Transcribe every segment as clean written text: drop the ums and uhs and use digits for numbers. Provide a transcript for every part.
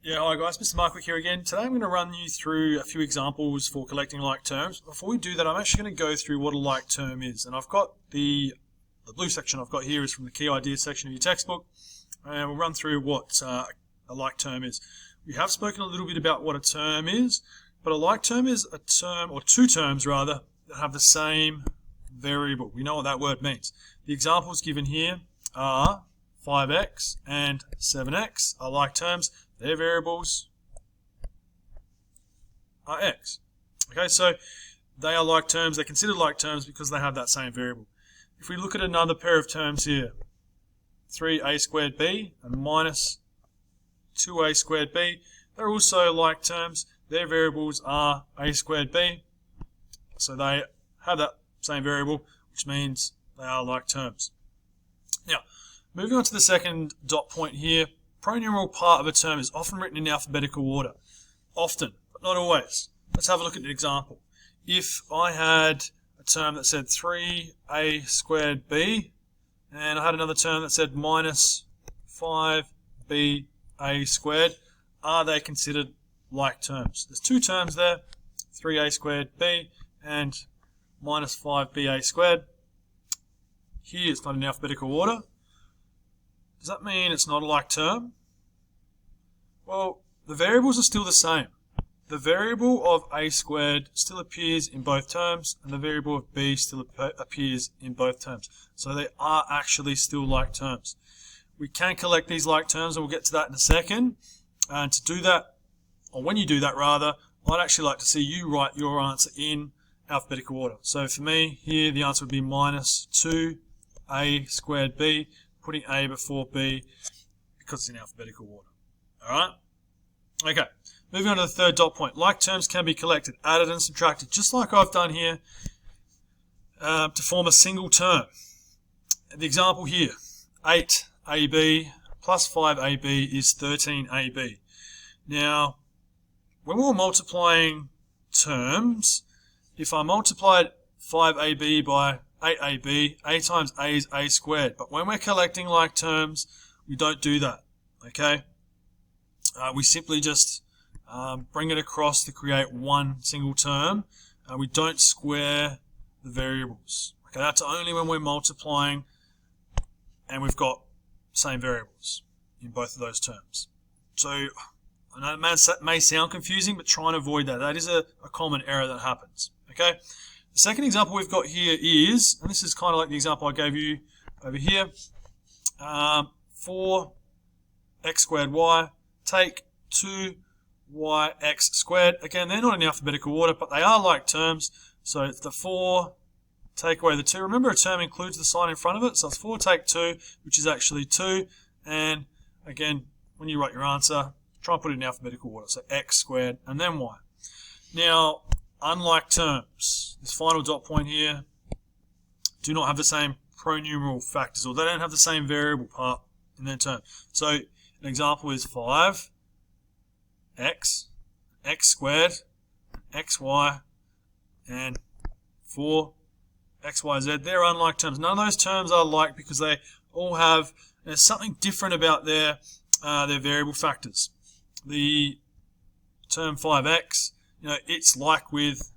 Yeah, hi guys, Mr. Markwick here again. Today I'm going to run you through a few examples for collecting like terms. Before we do that, I'm actually going to go through what a like term is. And I've got the blue section I've got here is from the key ideas section of your textbook. And we'll run through what a like term is. We have spoken a little bit about what a term is, but a like term is a term, or two terms rather, that have the same variable. We know what that word means. The examples given here are 5x and 7x are like terms. Their variables are x. Okay, so they are like terms. They're considered like terms because they have that same variable. If we look at another pair of terms here, 3a squared b and minus 2a squared b, they're also like terms. Their variables are a squared b, so they have that same variable, which means they are like terms. Now, moving on to the second dot point here, pronumeral part of a term is often written in alphabetical order. Often, but not always. Let's have a look at an example. If I had a term that said 3a squared b, and I had another term that said minus 5ba squared, are they considered like terms? There's two terms there, 3a squared b and minus 5ba squared. Here it's not in alphabetical order. Does that mean it's not a like term? Well, the variables are still the same. The variable of a squared still appears in both terms, and the variable of b still appears in both terms. So they are actually still like terms. We can collect these like terms, and we'll get to that in a second. And to do that, or when you do that rather, I'd actually like to see you write your answer in alphabetical order. So for me, here the answer would be minus 2a squared b, putting a before b because it's in alphabetical order. Alright? Okay. Moving on to the third dot point. Like terms can be collected, added and subtracted, just like I've done here, to form a single term. The example here, 8ab plus 5ab is 13ab. Now, when we were multiplying terms, if I multiplied 5ab by 8ab, a times a is a squared. But when we're collecting like terms, we don't do that. Okay? We simply just bring it across to create one single term. We don't square the variables. Okay, that's only when we're multiplying and we've got same variables in both of those terms. So I know it may sound confusing, but try and avoid that. That is a common error that happens. Okay. The second example we've got here is, and this is kind of like the example I gave you over here, 4x squared y, take 2yx squared. Again, they're not in alphabetical order, but they are like terms. So it's the 4, take away the 2. Remember, a term includes the sign in front of it, so it's 4 take 2, which is actually 2. And again, when you write your answer, try and put it in alphabetical order. So x squared and then y. Now, unlike terms, this final dot point here, do not have the same pronumeral factors, or they don't have the same variable part in their term. So an example is 5x, x squared, xy, and 4xyz. They're unlike terms. None of those terms are like because they all have something different about their variable factors. The term 5x, it's like with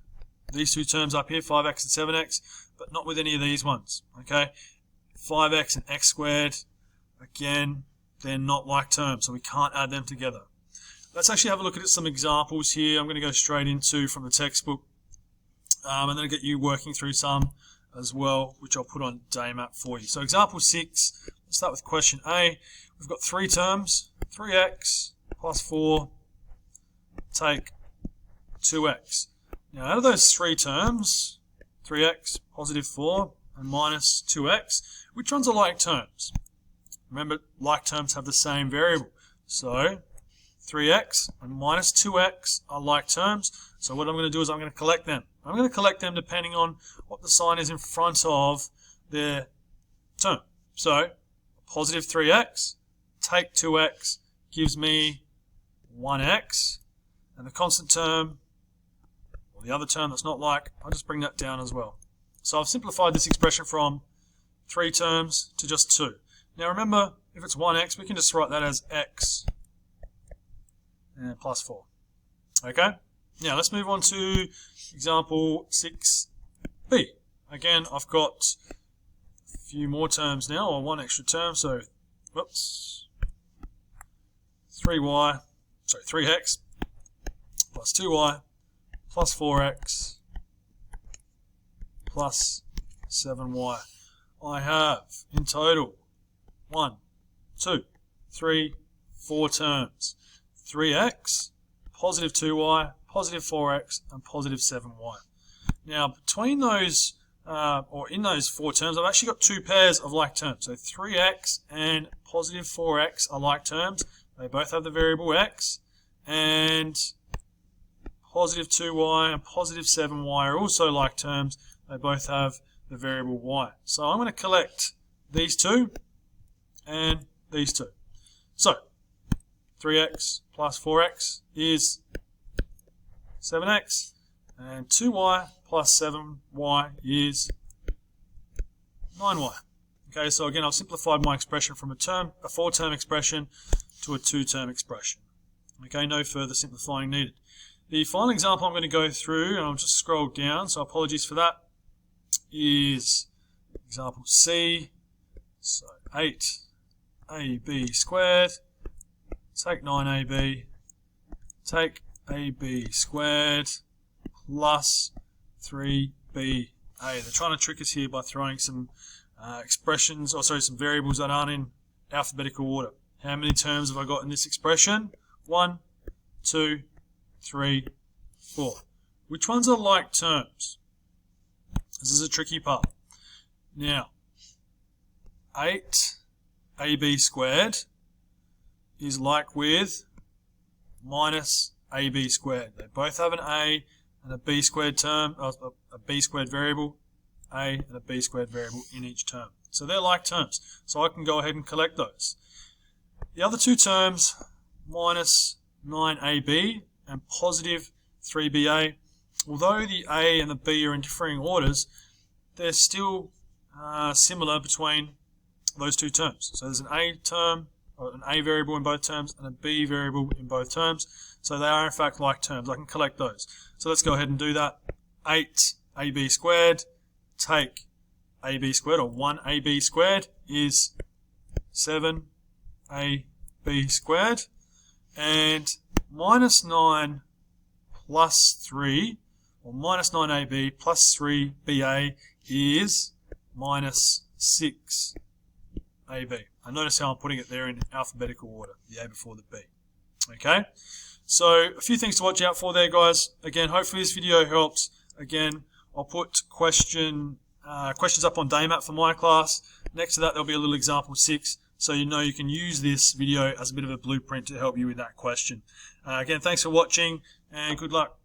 these two terms up here, 5x and 7x, but not with any of these ones. Okay, 5x and x squared, again, they're not like terms, so we can't add them together. Let's actually have a look at some examples here. I'm going to go straight into from the textbook, and then get you working through some as well, which I'll put on day map for you. So example 6, let's start with question A. We've got three terms, 3x plus 4, take 2x. Now out of those three terms, 3x, positive 4, and minus 2x, which ones are like terms? Remember, like terms have the same variable. So 3x and minus 2x are like terms. So what I'm going to do is I'm going to collect them. I'm going to collect them depending on what the sign is in front of their term. So positive 3x, take 2x, gives me 1x. And the constant term, or the other term that's not like, I'll just bring that down as well. So I've simplified this expression from 3 terms to just 2. Now remember, if it's 1x, we can just write that as x and plus 4. Okay? Now let's move on to example 6b. Again, I've got a few more terms now, or one extra term, so whoops, 3x plus 2y plus 4x plus 7y. I have in total 1, 2, 3, 4 terms. 3x, positive 2y, positive 4x, and positive 7y. Now, between those, or in those 4 terms, I've actually got 2 pairs of like terms. So 3x and positive 4x are like terms. They both have the variable x. And positive 2y and positive 7y are also like terms. They both have the variable y. So I'm going to collect these two and these two. So 3x plus 4x is 7x, and 2y plus 7y is 9y. Okay, so again, I've simplified my expression from a 4-term expression to a 2-term expression. Okay, no further simplifying needed. The final example I'm going to go through, and I'll just scroll down, so apologies for that, is example C. So 8ab squared, take 9ab, take ab squared plus 3ba. They're trying to trick us here by throwing some some variables that aren't in alphabetical order. How many terms have I got in this expression? 1, 2, 3, 4. Which ones are like terms? This is a tricky part. Now, 8ab squared is like with minus ab squared. They both have an a and a b squared term, a b squared variable, a and a b squared variable in each term. So they're like terms. So I can go ahead and collect those. The other 2 terms, minus 9ab and positive 3ba, although the a and the b are in differing orders, they're still similar between those 2 terms. So there's an a term, or an a variable in both terms, and a b variable in both terms. So they are in fact like terms. I can collect those. So let's go ahead and do that. 8ab squared, take ab squared, or 1ab squared, is 7ab squared. And minus 9 plus 3, or minus 9ab plus 3ba is minus 6ab. I notice how I'm putting it there in alphabetical order, the a before the b. Okay, so a few things to watch out for there, guys. Again, hopefully this video helps. Again, I'll put questions up on Daymap for my class. Next to that, there'll be a little example 6, so you know you can use this video as a bit of a blueprint to help you with that question. Again, thanks for watching, and good luck.